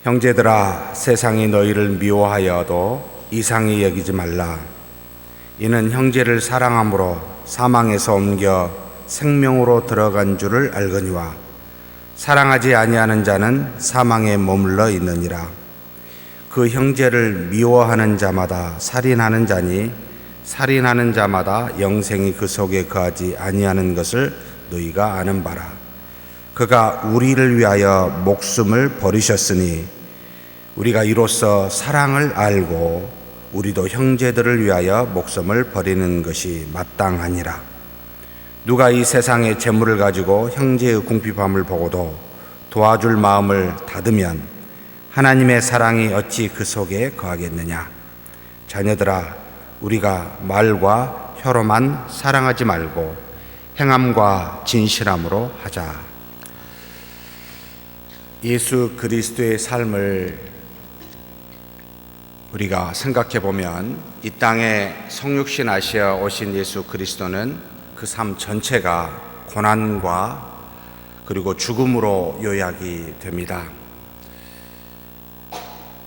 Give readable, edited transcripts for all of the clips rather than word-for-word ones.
형제들아, 세상이 너희를 미워하여도 이상히 여기지 말라. 이는 형제를 사랑함으로 사망에서 옮겨 생명으로 들어간 줄을 알거니와 사랑하지 아니하는 자는 사망에 머물러 있느니라. 그 형제를 미워하는 자마다 살인하는 자니 살인하는 자마다 영생이 그 속에 거하지 아니하는 것을 너희가 아는 바라. 그가 우리를 위하여 목숨을 버리셨으니 우리가 이로써 사랑을 알고 우리도 형제들을 위하여 목숨을 버리는 것이 마땅하니라. 누가 이 세상의 재물을 가지고 형제의 궁핍함을 보고도 도와줄 마음을 닫으면 하나님의 사랑이 어찌 그 속에 거하겠느냐. 자녀들아, 우리가 말과 혀로만 사랑하지 말고 행함과 진실함으로 하자. 예수 그리스도의 삶을 우리가 생각해 보면 이 땅에 성육신 하시어 오신 예수 그리스도는 그 삶 전체가 고난과 그리고 죽음으로 요약이 됩니다.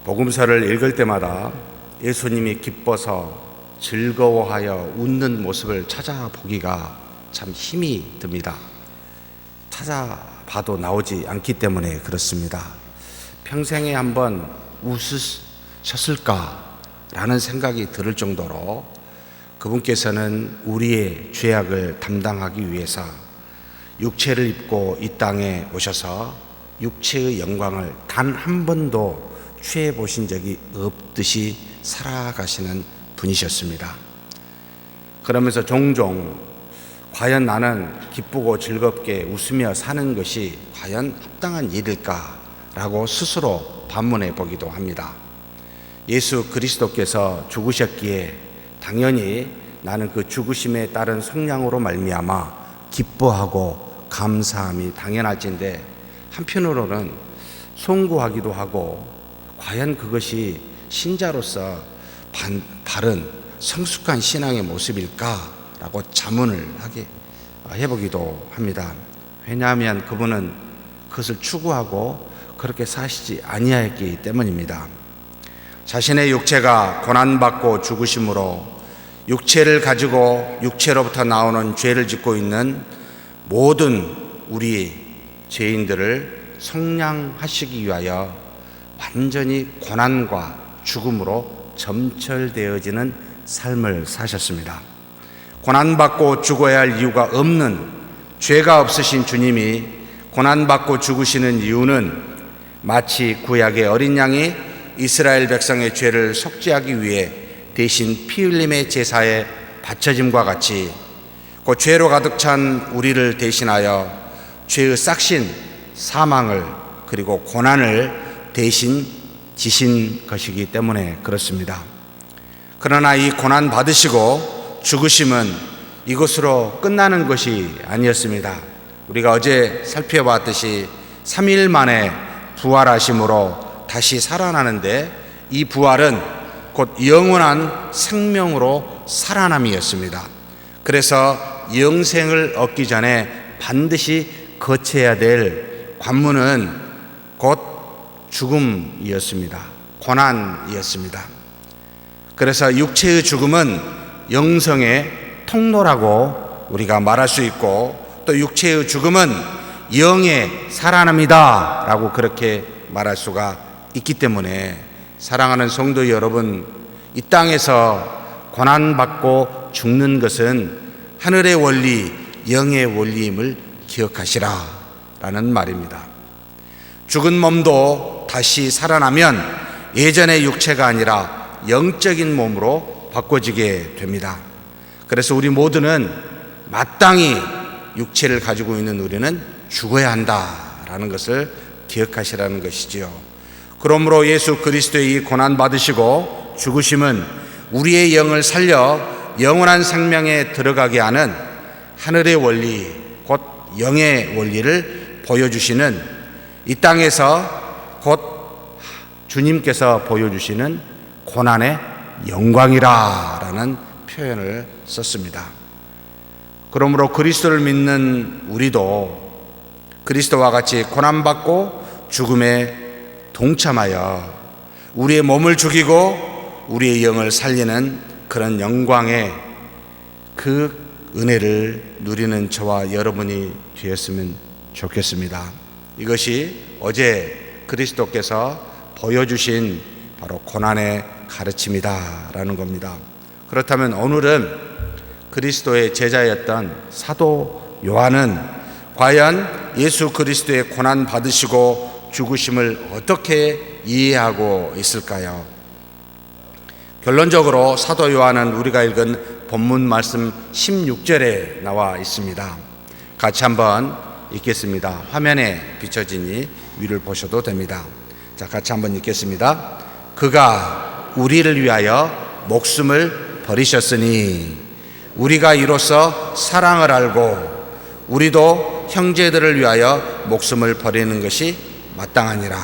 복음서를 읽을 때마다 예수님이 기뻐서 즐거워하여 웃는 모습을 찾아보기가 참 힘이 듭니다. 찾아봐도 나오지 않기 때문에 그렇습니다. 평생에 한번 웃으셨을까라는 생각이 들을 정도로 그분께서는 우리의 죄악을 담당하기 위해서 육체를 입고 이 땅에 오셔서 육체의 영광을 단 한 번도 취해 보신 적이 없듯이 살아가시는 분이셨습니다. 그러면서 종종 과연 나는 기쁘고 즐겁게 웃으며 사는 것이 과연 합당한 일일까라고 스스로 반문해 보기도 합니다. 예수 그리스도께서 죽으셨기에 당연히 나는 그 죽으심에 따른 속량으로 말미암아 기뻐하고 감사함이 당연할진데 한편으로는 송구하기도 하고 과연 그것이 신자로서 바른 성숙한 신앙의 모습일까라고 자문을 해보기도 합니다. 왜냐하면 그분은 그것을 추구하고 그렇게 사시지 아니하였기 때문입니다. 자신의 육체가 고난받고 죽으심으로 육체를 가지고 육체로부터 나오는 죄를 짓고 있는 모든 우리 죄인들을 속량하시기 위하여 완전히 고난과 죽음으로 점철되어지는 삶을 사셨습니다. 고난받고 죽어야 할 이유가 없는 죄가 없으신 주님이 고난받고 죽으시는 이유는 마치 구약의 어린 양이 이스라엘 백성의 죄를 속죄하기 위해 대신 피 흘림의 제사에 바쳐짐과 같이 그 죄로 가득 찬 우리를 대신하여 죄의 싹신 사망을 그리고 고난을 대신 지신 것이기 때문에 그렇습니다. 그러나 이 고난 받으시고 죽으심은 이것으로 끝나는 것이 아니었습니다. 우리가 어제 살펴봤듯이 3일 만에 부활하심으로 다시 살아나는데 이 부활은 곧 영원한 생명으로 살아남이었습니다. 그래서 영생을 얻기 전에 반드시 거쳐야 될 관문은 곧 죽음이었습니다. 고난이었습니다. 그래서 육체의 죽음은 영성의 통로라고 우리가 말할 수 있고 또 육체의 죽음은 영의 살아남이다 라고 그렇게 말할 수가 있기 때문에 사랑하는 성도 여러분, 이 땅에서 고난받고 죽는 것은 하늘의 원리, 영의 원리임을 기억하시라 라는 말입니다. 죽은 몸도 다시 살아나면 예전의 육체가 아니라 영적인 몸으로 바꿔지게 됩니다. 그래서 우리 모두는 마땅히 육체를 가지고 있는 우리는 죽어야 한다라는 것을 기억하시라는 것이지요. 그러므로 예수 그리스도의 이 고난 받으시고 죽으심은 우리의 영을 살려 영원한 생명에 들어가게 하는 하늘의 원리, 곧 영의 원리를 보여주시는 이 땅에서 곧 주님께서 보여주시는 고난의 영광이라는 표현을 썼습니다. 그러므로 그리스도를 믿는 우리도 그리스도와 같이 고난받고 죽음에 동참하여 우리의 몸을 죽이고 우리의 영을 살리는 그런 영광의 그 은혜를 누리는 저와 여러분이 되었으면 좋겠습니다. 이것이 어제 그리스도께서 보여주신 바로 고난의 가르침이다라는 겁니다. 그렇다면 오늘은 그리스도의 제자였던 사도 요한은 과연 예수 그리스도의 고난 받으시고 죽으심을 어떻게 이해하고 있을까요? 결론적으로 사도 요한은 우리가 읽은 본문 말씀 16절에 나와 있습니다. 같이 한번 읽겠습니다. 화면에 비춰지니 위를 보셔도 됩니다. 자, 같이 한번 읽겠습니다. 그가 우리를 위하여 목숨을 버리셨으니 우리가 이로써 사랑을 알고 우리도 형제들을 위하여 목숨을 버리는 것이 마땅하니라.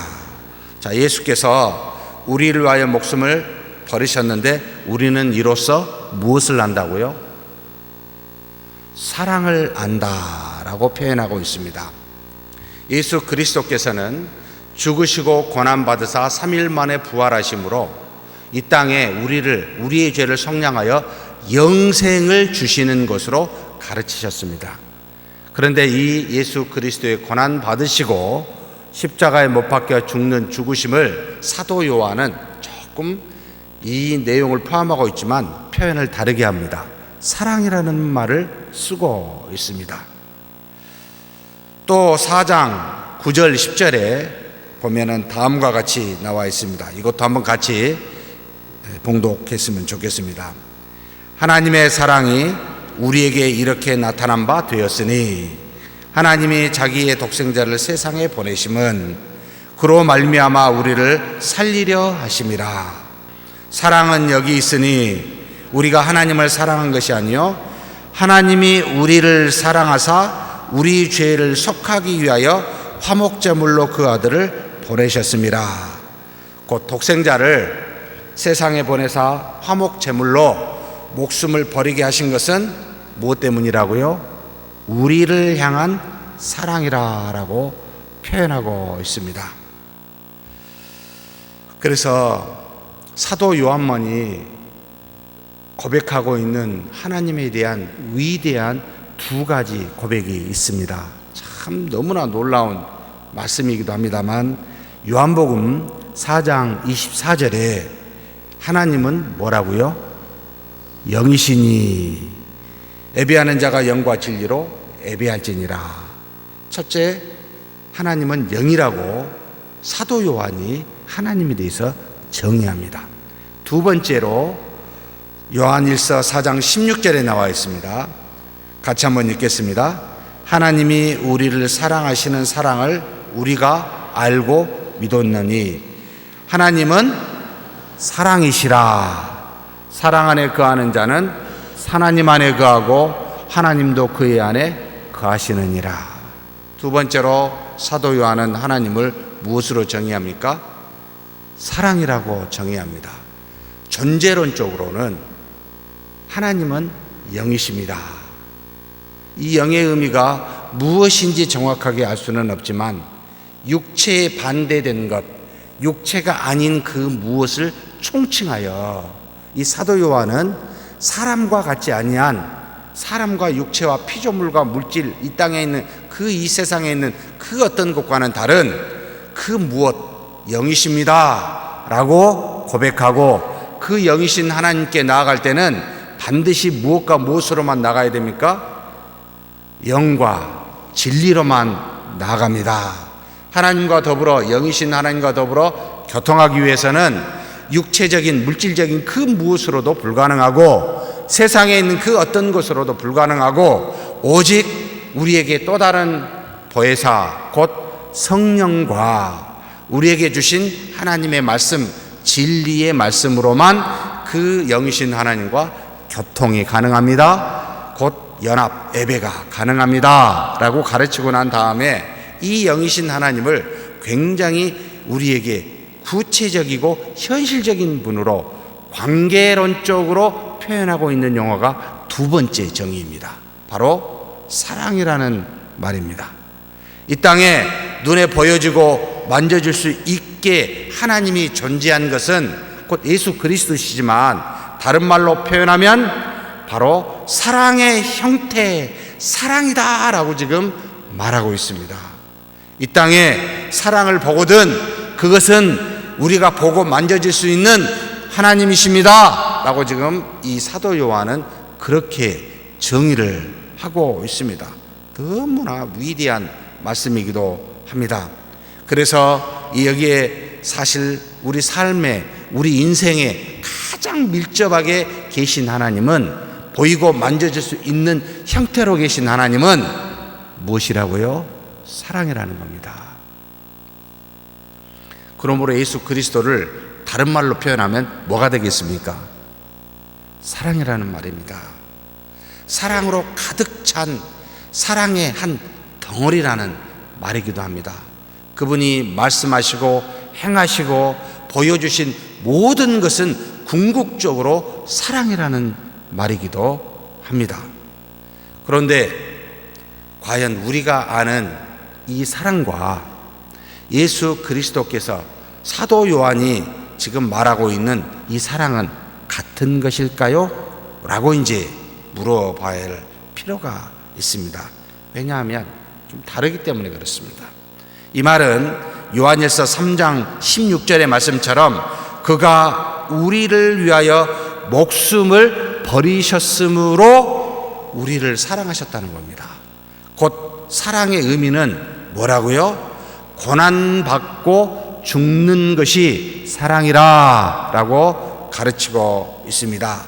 자, 예수께서 우리를 위하여 목숨을 버리셨는데 우리는 이로써 무엇을 안다고요? 사랑을 안다라고 표현하고 있습니다. 예수 그리스도께서는 죽으시고 고난받으사 3일 만에 부활하심으로 이 땅에 우리의 죄를 속량하여 영생을 주시는 것으로 가르치셨습니다. 그런데 이 예수 그리스도의 고난 받으시고 십자가에 못 박혀 죽는 죽으심을 사도 요한은 조금 이 내용을 포함하고 있지만 표현을 다르게 합니다. 사랑이라는 말을 쓰고 있습니다. 또 4장 9절 10절에 보면은 다음과 같이 나와 있습니다. 이것도 한번 같이 봉독했으면 좋겠습니다. 하나님의 사랑이 우리에게 이렇게 나타난 바 되었으니 하나님이 자기의 독생자를 세상에 보내심은 그로 말미암아 우리를 살리려 하심이라. 사랑은 여기 있으니 우리가 하나님을 사랑한 것이 아니요 하나님이 우리를 사랑하사 우리 죄를 속하기 위하여 화목제물로 그 아들을 보내셨습니다. 곧 독생자를 세상에 보내사 화목제물로 목숨을 버리게 하신 것은 무엇 때문이라고요? 우리를 향한 사랑이라고 표현하고 있습니다. 그래서 사도 요한만이 고백하고 있는 하나님에 대한 위대한 두 가지 고백이 있습니다. 참 너무나 놀라운 말씀이기도 합니다만 요한복음 4장 24절에 하나님은 뭐라고요? 영이시니 예배하는 자가 영과 진리로 예배할지니라. 첫째, 하나님은 영이라고 사도 요한이 하나님에 대해서 정의합니다. 두 번째로 요한일서 4장 16절에 나와 있습니다. 같이 한번 읽겠습니다. 하나님이 우리를 사랑하시는 사랑을 우리가 알고 믿었느니 하나님은 사랑이시라. 사랑 안에 거하는 자는 하나님 안에 거하고 하나님도 그의 안에 거하시느니라. 두 번째로 사도 요한은 하나님을 무엇으로 정의합니까? 사랑이라고 정의합니다. 존재론적으로는 하나님은 영이십니다. 이 영의 의미가 무엇인지 정확하게 알 수는 없지만 육체에 반대된 것, 육체가 아닌 그 무엇을 총칭하여 이 사도 요한은 사람과 같지 아니한 사람과 육체와 피조물과 물질, 이 땅에 있는 이 세상에 있는 그 어떤 것과는 다른 그 무엇, 영이십니다 라고 고백하고 그 영이신 하나님께 나아갈 때는 반드시 무엇과 무엇으로만 나가야 됩니까? 영과 진리로만 나아갑니다. 하나님과 더불어 영이신 하나님과 더불어 교통하기 위해서는 육체적인 물질적인 그 무엇으로도 불가능하고 세상에 있는 그 어떤 것으로도 불가능하고 오직 우리에게 또 다른 보혜사 곧 성령과 우리에게 주신 하나님의 말씀 진리의 말씀으로만 그 영이신 하나님과 교통이 가능합니다. 곧 연합 예배가 가능합니다 라고 가르치고 난 다음에 이 영이신 하나님을 굉장히 우리에게 구체적이고 현실적인 분으로 관계론적으로 표현하고 있는 용어가 두 번째 정의입니다. 바로 사랑이라는 말입니다. 이 땅에 눈에 보여지고 만져질 수 있게 하나님이 존재한 것은 곧 예수 그리스도시지만 다른 말로 표현하면 바로 사랑의 형태, 사랑이다라고 지금 말하고 있습니다. 이 땅에 사랑을 보거든 그것은 우리가 보고 만져질 수 있는 하나님이십니다 라고 지금 이 사도 요한은 그렇게 정의를 하고 있습니다. 너무나 위대한 말씀이기도 합니다. 그래서 여기에 사실 우리 삶에, 우리 인생에 가장 밀접하게 계신 하나님은, 보이고 만져질 수 있는 형태로 계신 하나님은 무엇이라고요? 사랑이라는 겁니다. 그러므로 예수 그리스도를 다른 말로 표현하면 뭐가 되겠습니까? 사랑이라는 말입니다. 사랑으로 가득 찬 사랑의 한 덩어리라는 말이기도 합니다. 그분이 말씀하시고 행하시고 보여주신 모든 것은 궁극적으로 사랑이라는 말이기도 합니다. 그런데 과연 우리가 아는 이 사랑과 예수 그리스도께서 사도 요한이 지금 말하고 있는 이 사랑은 같은 것일까요? 라고 이제 물어봐야 할 필요가 있습니다. 왜냐하면 좀 다르기 때문에 그렇습니다. 이 말은 요한일서 3장 16절의 말씀처럼 그가 우리를 위하여 목숨을 버리셨으므로 우리를 사랑하셨다는 겁니다. 곧 사랑의 의미는 뭐라고요? 고난받고 죽는 것이 사랑이라 라고 가르치고 있습니다.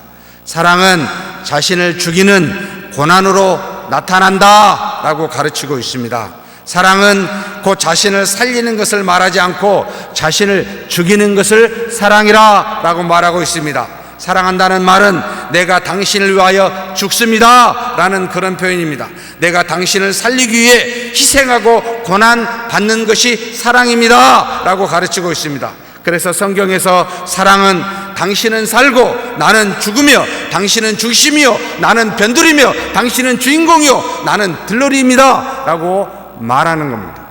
사랑은 자신을 죽이는 고난으로 나타난다 라고 가르치고 있습니다. 사랑은 곧 자신을 살리는 것을 말하지 않고 자신을 죽이는 것을 사랑이라 라고 말하고 있습니다. 사랑한다는 말은 내가 당신을 위하여 죽습니다 라는 그런 표현입니다. 내가 당신을 살리기 위해 희생하고 고난 받는 것이 사랑입니다 라고 가르치고 있습니다. 그래서 성경에서 사랑은 당신은 살고 나는 죽으며 당신은 중심이요 나는 변두리며 당신은 주인공이요 나는 들러리입니다 라고 말하는 겁니다.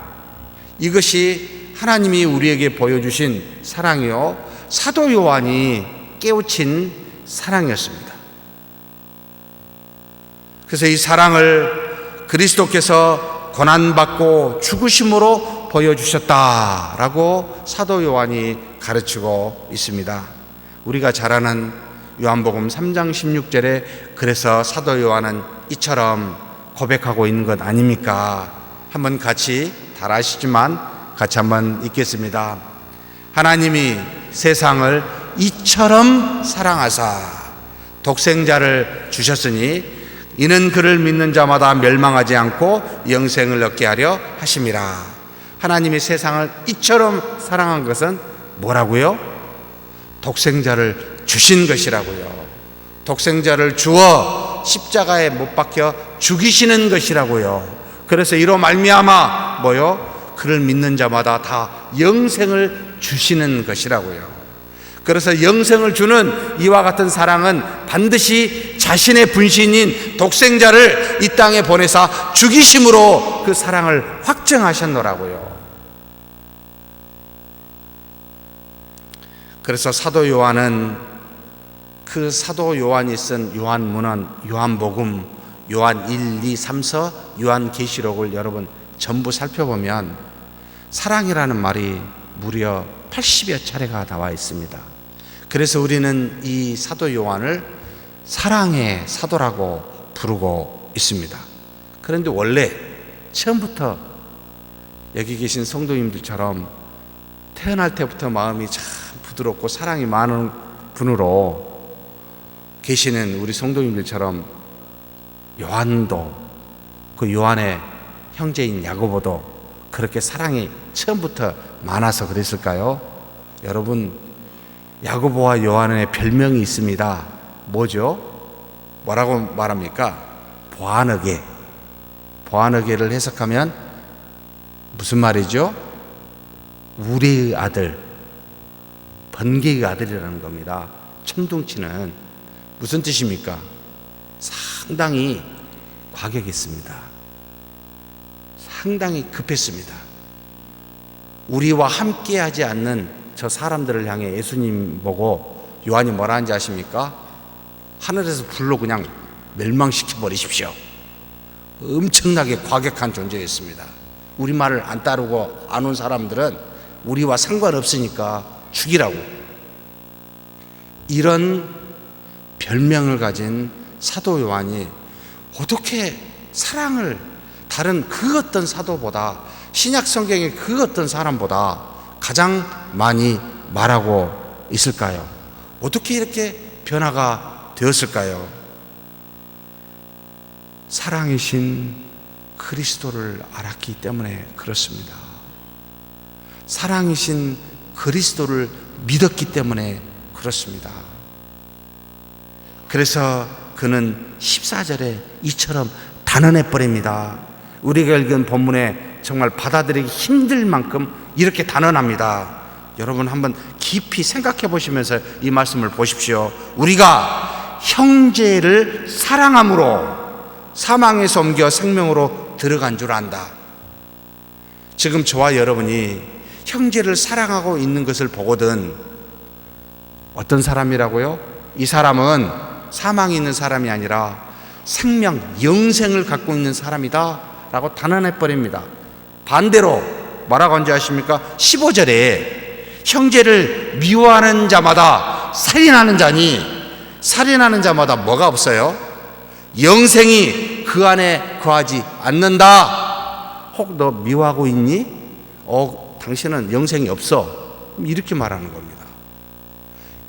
이것이 하나님이 우리에게 보여주신 사랑이요 사도 요한이 깨우친 사랑이었습니다. 그래서 이 사랑을 그리스도께서 고난받고 죽으심으로 보여주셨다라고 사도 요한이 가르치고 있습니다. 우리가 잘 아는 요한복음 3장 16절에 그래서 사도 요한은 이처럼 고백하고 있는 것 아닙니까? 한번 같이 잘 아시지만 같이 한번 읽겠습니다. 하나님이 세상을 이처럼 사랑하사 독생자를 주셨으니 이는 그를 믿는 자마다 멸망하지 않고 영생을 얻게 하려 하심이라. 하나님이 세상을 이처럼 사랑한 것은 뭐라고요? 독생자를 주신 것이라고요. 독생자를 주어 십자가에 못 박혀 죽이시는 것이라고요. 그래서 이로 말미암아 뭐요? 그를 믿는 자마다 다 영생을 주시는 것이라고요. 그래서 영생을 주는 이와 같은 사랑은 반드시 자신의 분신인 독생자를 이 땅에 보내사 죽이심으로 그 사랑을 확증하셨노라고요. 그래서 사도 요한은 그 사도 요한이 쓴 요한문헌, 요한복음, 요한 1, 2, 3서, 요한계시록을 여러분 전부 살펴보면 사랑이라는 말이 무려 80여 차례가 나와 있습니다. 그래서 우리는 이 사도 요한을 사랑의 사도라고 부르고 있습니다. 그런데 원래 처음부터 여기 계신 성도님들처럼 태어날 때부터 마음이 참 부드럽고 사랑이 많은 분으로 계시는 우리 성도님들처럼 요한도 그 요한의 형제인 야고보도 그렇게 사랑이 처음부터 많아서 그랬을까요? 여러분, 야고보와 요한의 별명이 있습니다. 뭐죠? 뭐라고 말합니까? 보아너게. 보아너게를 해석하면 무슨 말이죠? 우리의 아들, 번개의 아들이라는 겁니다. 천둥치는 무슨 뜻입니까? 상당히 과격했습니다. 상당히 급했습니다. 우리와 함께하지 않는 저 사람들을 향해 예수님 보고 요한이 뭐라 하는지 아십니까? 하늘에서 불로 그냥 멸망시켜 버리십시오. 엄청나게 과격한 존재였습니다. 우리 말을 안 따르고 안 온 사람들은 우리와 상관없으니까 죽이라고. 이런 별명을 가진 사도 요한이 어떻게 사랑을 다른 그 어떤 사도보다, 신약 성경의 그 어떤 사람보다 가장 많이 말하고 있을까요? 어떻게 이렇게 변화가 되었을까요? 사랑이신 그리스도를 알았기 때문에 그렇습니다. 사랑이신 그리스도를 믿었기 때문에 그렇습니다. 그래서 그는 14절에 이처럼 단언해 버립니다. 우리가 읽은 본문에 정말 받아들이기 힘들 만큼 이렇게 단언합니다. 여러분 한번 깊이 생각해 보시면서 이 말씀을 보십시오. 우리가 형제를 사랑함으로 사망에서 옮겨 생명으로 들어간 줄 안다. 지금 저와 여러분이 형제를 사랑하고 있는 것을 보거든 어떤 사람이라고요? 이 사람은 사망이 있는 사람이 아니라 생명, 영생을 갖고 있는 사람이다 라고 단언해 버립니다. 반대로 뭐라고 한지 아십니까? 15절에 형제를 미워하는 자마다 살인하는 자니, 살인하는 자마다 뭐가 없어요? 영생이 그 안에 거하지 않는다. 혹 너 미워하고 있니? 당신은 영생이 없어. 이렇게 말하는 겁니다.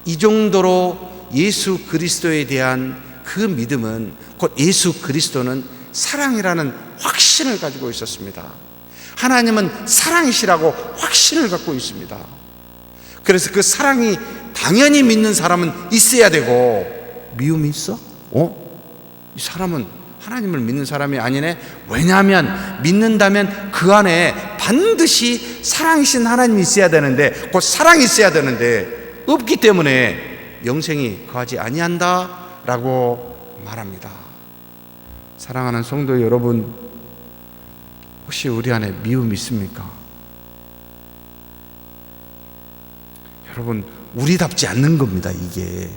이 정도로 예수 그리스도에 대한 그 믿음은, 곧 예수 그리스도는 사랑이라는 확신을 가지고 있었습니다. 하나님은 사랑이시라고 확신을 갖고 있습니다. 그래서 그 사랑이 당연히 믿는 사람은 있어야 되고, 미움이 있어? 이 사람은 하나님을 믿는 사람이 아니네? 왜냐하면 믿는다면 그 안에 반드시 사랑이신 하나님이 있어야 되는데, 곧 사랑이 있어야 되는데 없기 때문에 영생이 거하지 아니한다 라고 말합니다. 사랑하는 성도 여러분, 혹시 우리 안에 미움이 있습니까? 여러분, 우리답지 않는 겁니다. 이게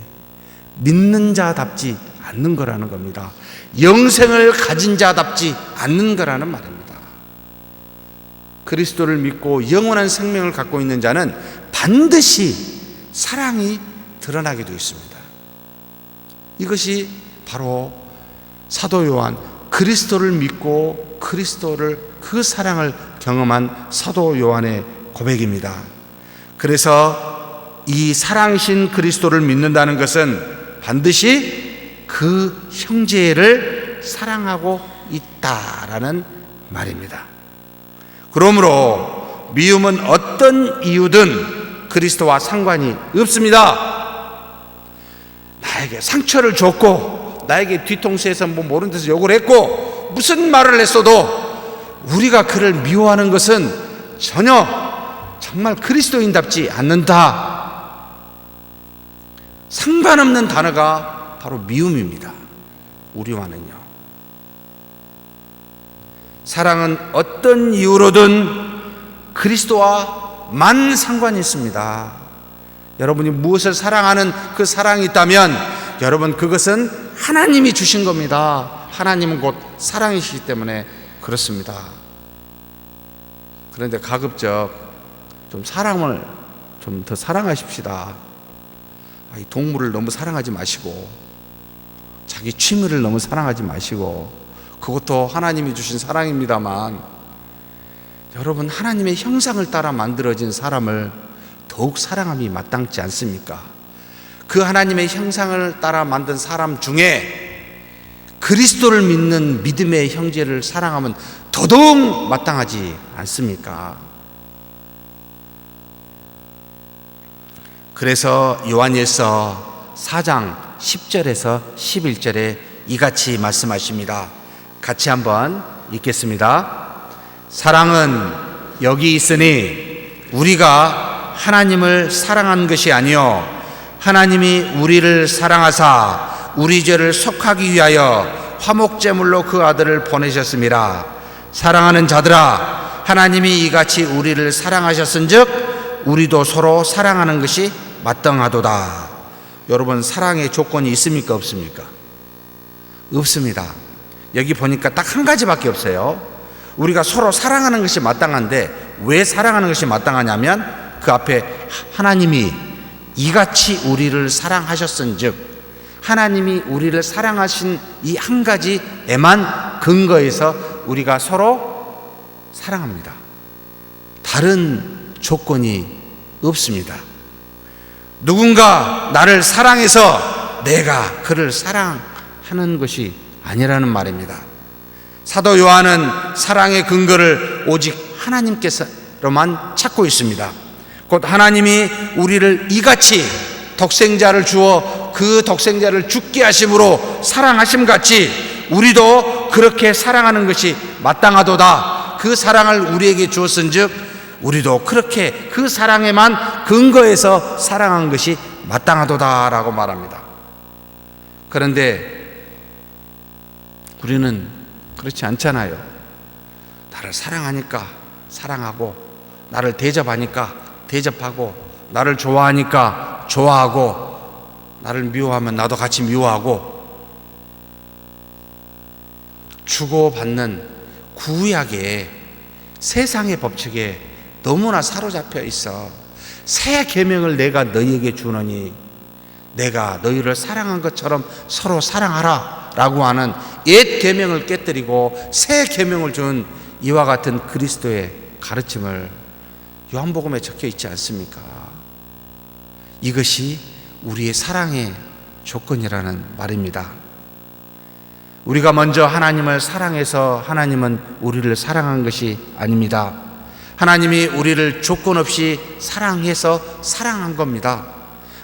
믿는 자답지 않는 거라는 겁니다. 영생을 가진 자답지 않는 거라는 말입니다. 그리스도를 믿고 영원한 생명을 갖고 있는 자는 반드시 사랑이 드러나게 되어 있습니다. 이것이 바로 사도 요한, 그리스도를 믿고 그리스도를, 그 사랑을 경험한 사도 요한의 고백입니다. 그래서 이 사랑이신 그리스도를 믿는다는 것은 반드시 그 형제를 사랑하고 있다라는 말입니다. 그러므로 미움은 어떤 이유든 그리스도와 상관이 없습니다. 나에게 상처를 줬고, 나에게 뒤통수에서 모르는 데서 욕을 했고, 무슨 말을 했어도 우리가 그를 미워하는 것은 전혀 정말 그리스도인답지 않는다. 상관없는 단어가 바로 미움입니다. 우리와는요. 사랑은 어떤 이유로든 그리스도와만 상관이 있습니다. 여러분이 무엇을 사랑하는 그 사랑이 있다면 여러분 그것은 하나님이 주신 겁니다. 하나님은 곧 사랑이시기 때문에 그렇습니다. 그런데 가급적 좀 사랑을 좀 더 사랑하십시다. 이 동물을 너무 사랑하지 마시고, 자기 취미를 너무 사랑하지 마시고, 그것도 하나님이 주신 사랑입니다만, 여러분 하나님의 형상을 따라 만들어진 사람을 더욱 사랑함이 마땅치 않습니까? 그 하나님의 형상을 따라 만든 사람 중에 그리스도를 믿는 믿음의 형제를 사랑하면 더더욱 마땅하지 않습니까? 그래서 요한일서 4장 10절에서 11절에 이같이 말씀하십니다. 같이 한번 읽겠습니다. 사랑은 여기 있으니 우리가 하나님을 사랑한 것이 아니요 하나님이 우리를 사랑하사 우리 죄를 속하기 위하여 화목제물로 그 아들을 보내셨음이라. 사랑하는 자들아, 하나님이 이같이 우리를 사랑하셨은즉 우리도 서로 사랑하는 것이 마땅하도다. 여러분, 사랑의 조건이 있습니까, 없습니까? 없습니다. 여기 보니까 딱 한 가지밖에 없어요. 우리가 서로 사랑하는 것이 마땅한데, 왜 사랑하는 것이 마땅하냐면 그 앞에 하나님이 이같이 우리를 사랑하셨은즉, 하나님이 우리를 사랑하신 이 한 가지에만 근거해서 우리가 서로 사랑합니다. 다른 조건이 없습니다. 누군가 나를 사랑해서 내가 그를 사랑하는 것이 아니라는 말입니다. 사도 요한은 사랑의 근거를 오직 하나님께서로만 찾고 있습니다. 곧 하나님이 우리를 이같이 독생자를 주어 그 독생자를 죽게 하심으로 사랑하심 같이 우리도 그렇게 사랑하는 것이 마땅하도다. 그 사랑을 우리에게 주었은즉 우리도 그렇게 그 사랑에만 근거해서 사랑한 것이 마땅하도다라고 말합니다. 그런데 우리는 그렇지 않잖아요. 나를 사랑하니까 사랑하고, 나를 대접하니까 대접하고, 나를 좋아하니까 좋아하고, 나를 미워하면 나도 같이 미워하고, 주고받는 구약의 세상의 법칙에 너무나 사로잡혀 있어. 새 계명을 내가 너희에게 주노니 내가 너희를 사랑한 것처럼 서로 사랑하라 라고 하는 옛 계명을 깨뜨리고 새 계명을 준 이와 같은 그리스도의 가르침을 요한복음에 적혀 있지 않습니까? 이것이 우리의 사랑의 조건이라는 말입니다. 우리가 먼저 하나님을 사랑해서 하나님은 우리를 사랑한 것이 아닙니다. 하나님이 우리를 조건 없이 사랑해서 사랑한 겁니다.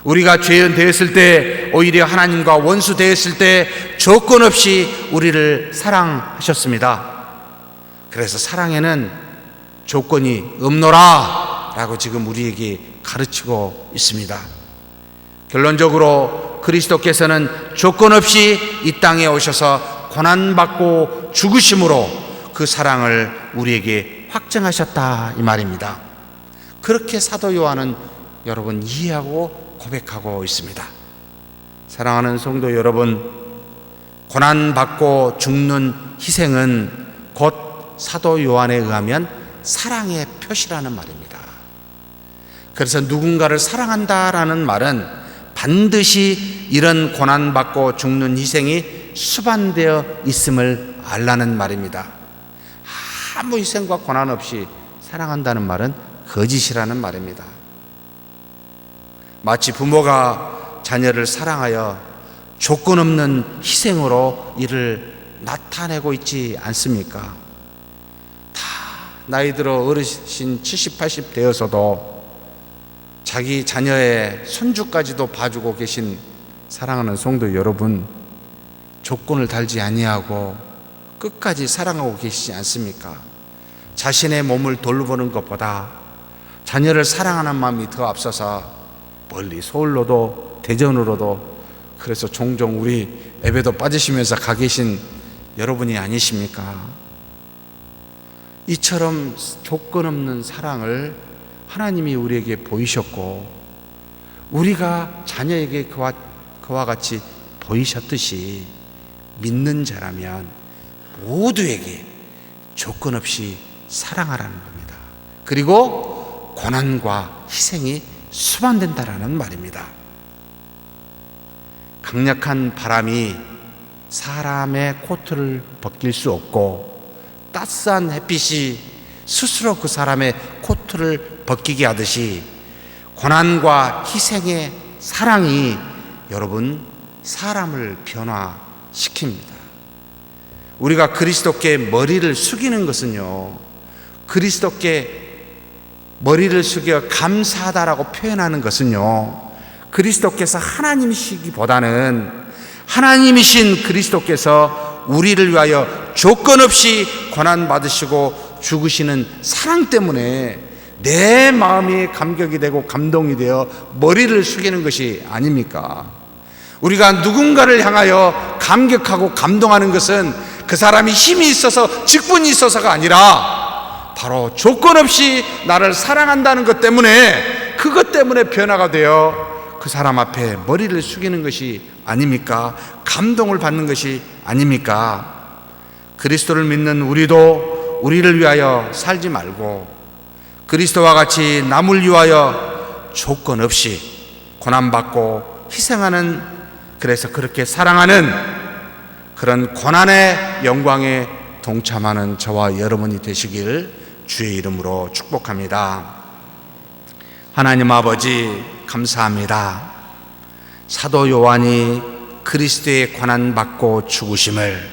우리가 죄인 되었을 때, 오히려 하나님과 원수 되었을 때 조건 없이 우리를 사랑하셨습니다. 그래서 사랑에는 조건이 없노라 라고 지금 우리에게 가르치고 있습니다. 결론적으로 그리스도께서는 조건 없이 이 땅에 오셔서 고난받고 죽으심으로 그 사랑을 우리에게 확증하셨다 이 말입니다. 그렇게 사도 요한은 여러분 이해하고 고백하고 있습니다. 사랑하는 성도 여러분, 고난받고 죽는 희생은 곧 사도 요한에 의하면 사랑의 표시라는 말입니다. 그래서 누군가를 사랑한다라는 말은 반드시 이런 고난받고 죽는 희생이 수반되어 있음을 알라는 말입니다. 아무 희생과 고난 없이 사랑한다는 말은 거짓이라는 말입니다. 마치 부모가 자녀를 사랑하여 조건 없는 희생으로 이를 나타내고 있지 않습니까? 다 나이 들어 어르신 70, 80 되어서도 자기 자녀의 손주까지도 봐주고 계신 사랑하는 성도 여러분, 조건을 달지 아니하고 끝까지 사랑하고 계시지 않습니까? 자신의 몸을 돌보는 것보다 자녀를 사랑하는 마음이 더 앞서서 멀리 서울로도 대전으로도, 그래서 종종 우리 예배도 빠지시면서 가 계신 여러분이 아니십니까? 이처럼 조건 없는 사랑을 하나님이 우리에게 보이셨고, 우리가 자녀에게 그와 같이 보이셨듯이 믿는 자라면 모두에게 조건 없이 사랑하라는 겁니다. 그리고 고난과 희생이 수반된다라는 말입니다. 강력한 바람이 사람의 코트를 벗길 수 없고, 따스한 햇빛이 스스로 그 사람의 코트를 벗기게 하듯이 고난과 희생의 사랑이 여러분 사람을 변화시킵니다. 우리가 그리스도께 머리를 숙이는 것은요, 그리스도께 머리를 숙여 감사하다라고 표현하는 것은요, 그리스도께서 하나님이시기보다는 하나님이신 그리스도께서 우리를 위하여 조건 없이 고난받으시고 죽으시는 사랑 때문에 내 마음이 감격이 되고 감동이 되어 머리를 숙이는 것이 아닙니까? 우리가 누군가를 향하여 감격하고 감동하는 것은 그 사람이 힘이 있어서 직분이 있어서가 아니라 바로 조건 없이 나를 사랑한다는 것 때문에, 그것 때문에 변화가 되어 그 사람 앞에 머리를 숙이는 것이 아닙니까? 감동을 받는 것이 아닙니까? 그리스도를 믿는 우리도 우리를 위하여 살지 말고 그리스도와 같이 남을 위하여 조건 없이 고난받고 희생하는, 그래서 그렇게 사랑하는 그런 고난의 영광에 동참하는 저와 여러분이 되시길 주의 이름으로 축복합니다. 하나님 아버지 감사합니다. 사도 요한이 그리스도의 고난받고 죽으심을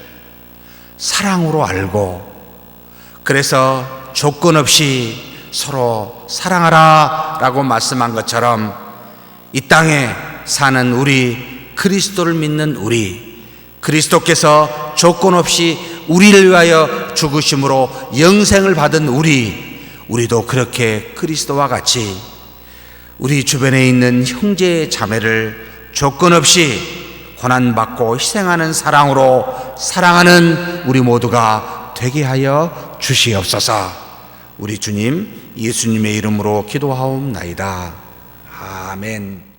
사랑으로 알고, 그래서 조건 없이 서로 사랑하라 라고 말씀한 것처럼 이 땅에 사는 우리, 그리스도를 믿는 우리, 그리스도께서 조건 없이 우리를 위하여 죽으심으로 영생을 받은 우리도 그렇게 그리스도와 같이 우리 주변에 있는 형제 자매를 조건 없이 고난받고 희생하는 사랑으로 사랑하는 우리 모두가 되게 하여 주시옵소서. 우리 주님 예수님의 이름으로 기도하옵나이다. 아멘.